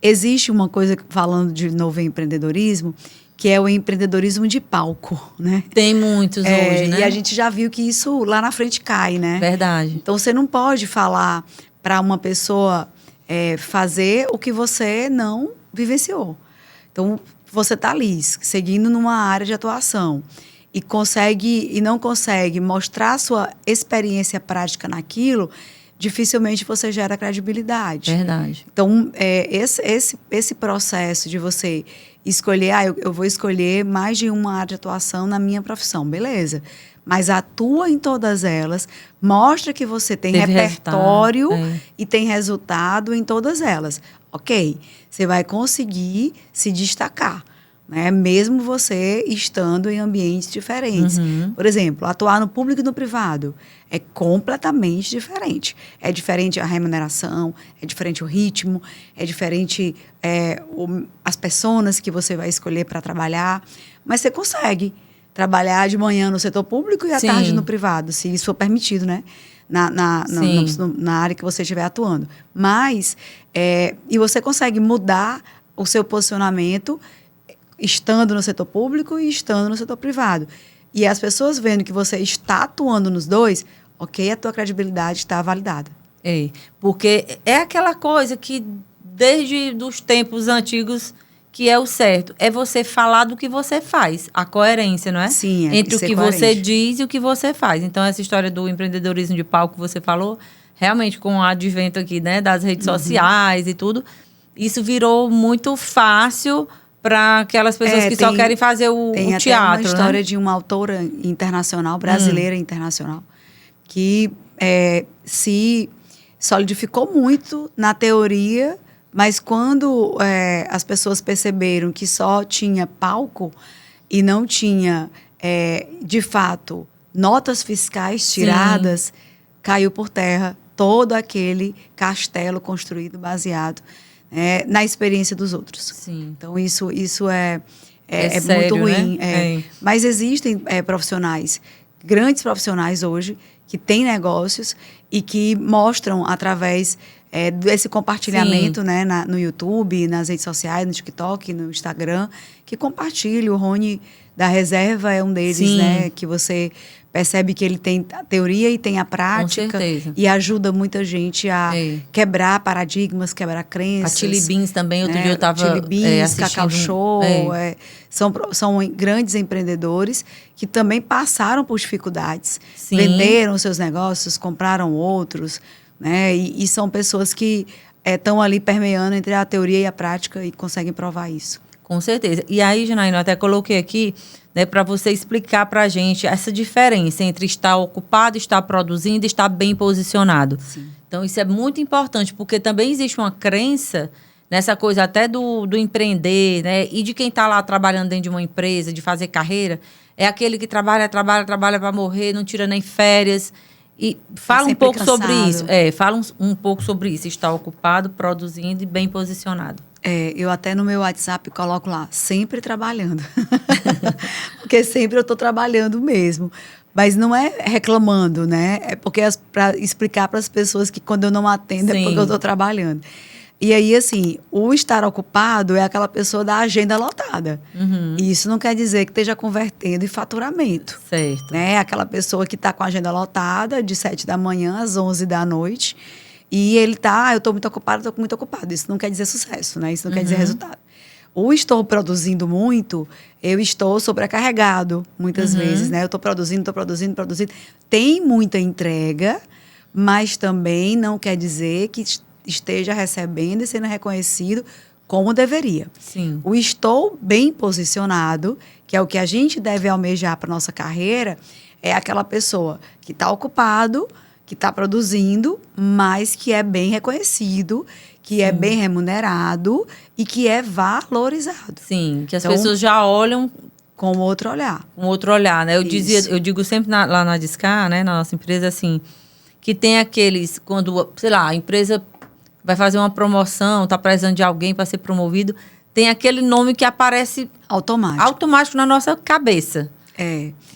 Existe uma coisa, falando de novo em empreendedorismo, que é o empreendedorismo de palco, né? Tem muitos hoje, né? E a gente já viu que isso lá na frente cai, né? Verdade. Então, você não pode falar para uma pessoa fazer o que você não vivenciou. Então, você está ali, seguindo numa área de atuação e não consegue mostrar a sua experiência prática naquilo, dificilmente você gera credibilidade. Verdade. Então, esse processo de você escolher, eu vou escolher mais de uma área de atuação na minha profissão, beleza. Mas atua em todas elas, mostra que você tem repertório e tem resultado em todas elas. Ok, você vai conseguir se destacar, né? Mesmo você estando em ambientes diferentes. Uhum. Por exemplo, atuar no público e no privado é completamente diferente. É diferente a remuneração, é diferente o ritmo, é diferente as pessoas que você vai escolher para trabalhar, mas você consegue trabalhar de manhã no setor público e à tarde no privado, se isso for permitido, né? Na área que você estiver atuando. Mas, e você consegue mudar o seu posicionamento estando no setor público e estando no setor privado. E as pessoas vendo que você está atuando nos dois, ok, a tua credibilidade está validada. Porque é aquela coisa que, desde os tempos antigos, que é o certo. É você falar do que você faz. A coerência, não é? Sim, entre o que você diz e o que você faz. Então, essa história do empreendedorismo de palco que você falou, realmente, com o advento aqui, né, das redes sociais e tudo, isso virou muito fácil para aquelas pessoas que só querem fazer o teatro. Tem até uma história de uma autora internacional, brasileira internacional, que se solidificou muito na teoria, mas quando as pessoas perceberam que só tinha palco e não tinha, de fato, notas fiscais tiradas, caiu por terra todo aquele castelo construído baseado na experiência dos outros. Sim. Então, isso é sério, muito ruim. Né? Mas existem profissionais, grandes profissionais hoje, que têm negócios e que mostram através desse compartilhamento, né, no YouTube, nas redes sociais, no TikTok, no Instagram, que compartilha. O Rony da Reserva é um deles, né, que você percebe que ele tem a teoria e tem a prática. Com certeza. E ajuda muita gente a quebrar paradigmas, quebrar crenças. A Chili Beans também, outro dia eu estava Chili Beans, Cacau Show, são grandes empreendedores que também passaram por dificuldades. Sim. Venderam seus negócios, compraram outros, né? E são pessoas que estão ali permeando entre a teoria e a prática e conseguem provar isso. Com certeza. E aí, Janaína, eu até coloquei aqui, né, para você explicar para a gente essa diferença entre estar ocupado, estar produzindo e estar bem posicionado. Sim. Então, isso é muito importante, porque também existe uma crença nessa coisa até do empreender, né, e de quem está lá trabalhando dentro de uma empresa, de fazer carreira, é aquele que trabalha para morrer, não tira nem férias. E fala um pouco sobre isso. Fala um pouco sobre isso, estar ocupado, produzindo e bem posicionado. Eu até no meu WhatsApp coloco lá, sempre trabalhando. Porque sempre eu estou trabalhando mesmo. Mas não é reclamando, né? É porque para explicar para as pessoas que quando eu não atendo é porque eu estou trabalhando. E aí, assim, o estar ocupado é aquela pessoa da agenda lotada. Uhum. E isso não quer dizer que esteja convertendo em faturamento. Certo. Né? Aquela pessoa que está com a agenda lotada de 7 da manhã às 11 da noite. E ele tá, eu estou muito ocupado. Isso não quer dizer sucesso, né? Isso não quer dizer resultado. Ou estou produzindo muito, eu estou sobrecarregado muitas vezes, né? Eu estou produzindo. Tem muita entrega, mas também não quer dizer que esteja recebendo e sendo reconhecido como deveria. Sim. O estou bem posicionado, que é o que a gente deve almejar para nossa carreira, é aquela pessoa que está ocupado, que está produzindo, mas que é bem reconhecido, que é bem remunerado e que é valorizado. Sim, que as pessoas já olham com outro olhar. Com outro olhar, né? Eu digo sempre lá na Discar, né, na nossa empresa, assim, que tem aqueles, quando, sei lá, a empresa vai fazer uma promoção, está precisando de alguém para ser promovido, tem aquele nome que aparece automático na nossa cabeça.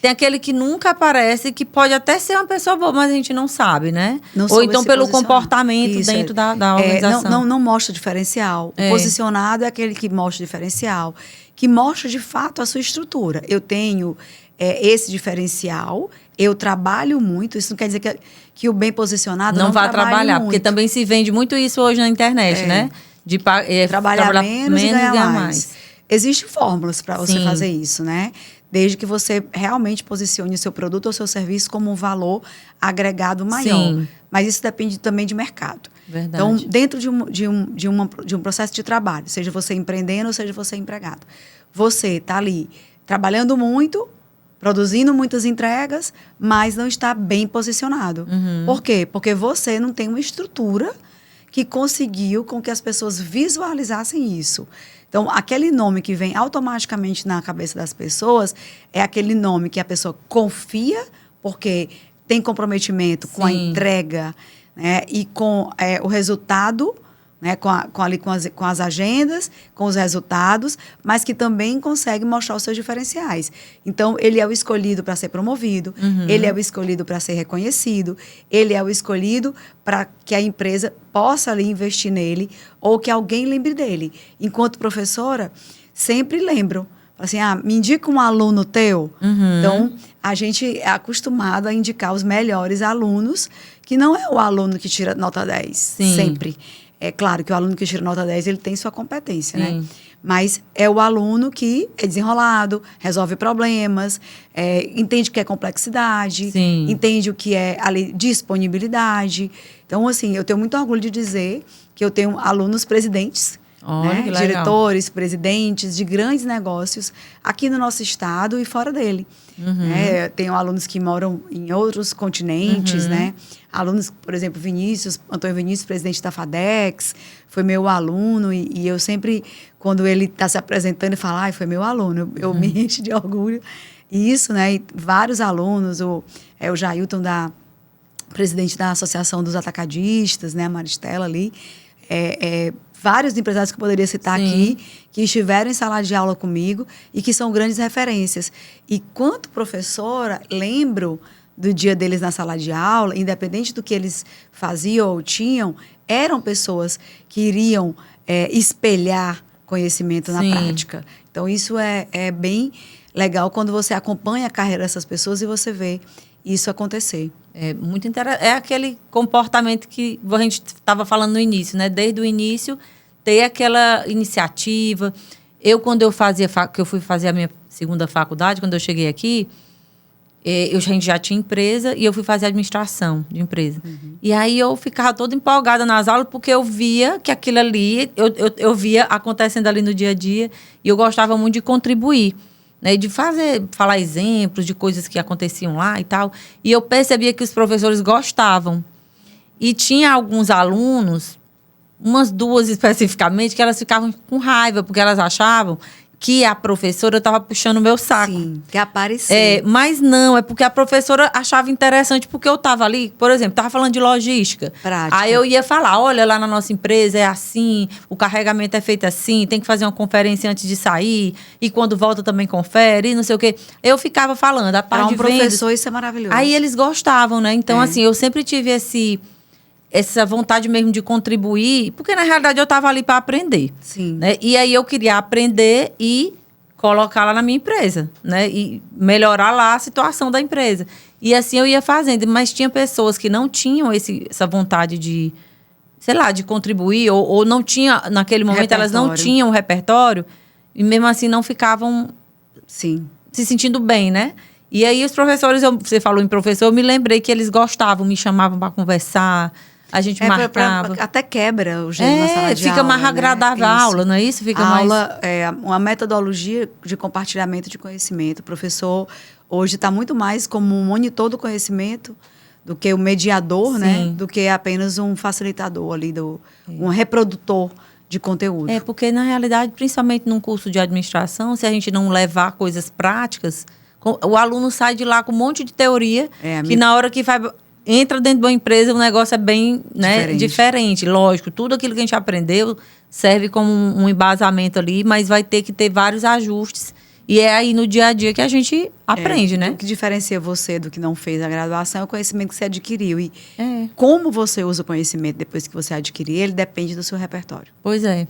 Tem aquele que nunca aparece, que pode até ser uma pessoa boa, mas a gente não sabe, né? Não Ou soube então se pelo posicionar. comportamento Isso, dentro da organização. Não mostra diferencial. O posicionado é aquele que mostra diferencial, que mostra de fato a sua estrutura. Eu tenho esse diferencial, eu trabalho muito, isso não quer dizer que o bem posicionado não vai trabalhe trabalhar, muito. porque também se vende muito isso hoje na internet, né? De trabalhar menos e ganhar mais. mais. Existem fórmulas para você Sim. fazer isso, né? Desde que você realmente posicione o seu produto ou seu serviço como um valor agregado maior. Sim. Mas isso depende também de mercado. Verdade. Então, dentro de um processo de trabalho, seja você empreendendo ou seja você empregado, você está ali trabalhando muito, produzindo muitas entregas, mas não está bem posicionado. Por quê? Porque você não tem uma estrutura que conseguiu com que as pessoas visualizassem isso. Então, aquele nome que vem automaticamente na cabeça das pessoas é aquele nome que a pessoa confia, porque tem comprometimento com a entrega, né, e com o resultado, né, com as agendas, com os resultados, mas que também consegue mostrar os seus diferenciais. Então, ele é o escolhido para ser promovido, ele é o escolhido para ser reconhecido, ele é o escolhido para que a empresa possa ali investir nele ou que alguém lembre dele. Enquanto professora, sempre lembro. Assim, me indica um aluno teu. Então, a gente é acostumado a indicar os melhores alunos, que não é o aluno que tira nota 10, sempre. É claro que o aluno que tira nota 10, ele tem sua competência, né? Mas é o aluno que é desenrolado, resolve problemas, entende o que é complexidade, entende o que é ali, disponibilidade. Então, assim, eu tenho muito orgulho de dizer que eu tenho alunos presidentes, né? Diretores, presidentes de grandes negócios aqui no nosso estado e fora dele. Né? Tenho alunos que moram em outros continentes, né? Alunos, por exemplo, Antônio Vinícius, presidente da FADEX, foi meu aluno e eu sempre, quando ele está se apresentando, eu falo, foi meu aluno, eu me encho de orgulho. E isso, né? E vários alunos, o Jailton, presidente da Associação dos Atacadistas, né? A Maristela ali, vários empresários que eu poderia citar aqui, que estiveram em sala de aula comigo e que são grandes referências. E quanto professora, lembro do dia deles na sala de aula, independente do que eles faziam ou tinham, eram pessoas que iriam espelhar conhecimento na prática. Então, isso é bem legal quando você acompanha a carreira dessas pessoas e você vê isso acontecer. É muito interessante. É aquele comportamento que a gente estava falando no início, né? Desde o início, ter aquela iniciativa. Quando eu fui fazer a minha segunda faculdade, quando eu cheguei aqui, a gente já tinha empresa e eu fui fazer administração de empresa. E aí eu ficava toda empolgada nas aulas porque eu via que aquilo ali, eu via acontecendo ali no dia a dia e eu gostava muito de contribuir. Né, de falar exemplos de coisas que aconteciam lá e tal. E eu percebia que os professores gostavam. E tinha alguns alunos, umas duas especificamente, que elas ficavam com raiva, porque elas achavam que a professora estava puxando o meu saco. Sim, que aparecia. Mas não, é porque a professora achava interessante, porque eu estava ali, por exemplo, estava falando de logística. Prática. Aí eu ia falar, olha, lá na nossa empresa é assim, o carregamento é feito assim, tem que fazer uma conferência antes de sair, e quando volta também confere, e não sei o quê. Eu ficava falando, a parte de vendas. Professor, isso é maravilhoso. Aí eles gostavam, né? Então, assim, eu sempre tive essa vontade mesmo de contribuir, porque na realidade eu estava ali para aprender. Sim. Né? E aí eu queria aprender e colocar lá na minha empresa, né? E melhorar lá a situação da empresa. E assim eu ia fazendo, mas tinha pessoas que não tinham essa vontade de, sei lá, de contribuir, ou não tinha, naquele momento elas não tinham um repertório, e mesmo assim não ficavam se sentindo bem, né? E aí os professores, você falou em professor, eu me lembrei que eles gostavam, me chamavam para conversar. A gente marcava. Até quebra o gelo na sala de aula. Fica mais agradável a aula, não é isso? Fica a aula é uma metodologia de compartilhamento de conhecimento. O professor hoje está muito mais como um monitor do conhecimento do que o mediador, né? Do que apenas um facilitador ali, um reprodutor de conteúdo. Porque na realidade, principalmente num curso de administração, se a gente não levar coisas práticas, o aluno sai de lá com um monte de teoria que na hora que entra dentro de uma empresa, o negócio é bem diferente. Lógico, tudo aquilo que a gente aprendeu serve como um embasamento ali, mas vai ter que ter vários ajustes E é aí no dia a dia que a gente aprende, né? O que diferencia você do que não fez a graduação é o conhecimento que você adquiriu. E É. como você usa o conhecimento depois que você adquirir, ele depende do seu repertório. Pois é.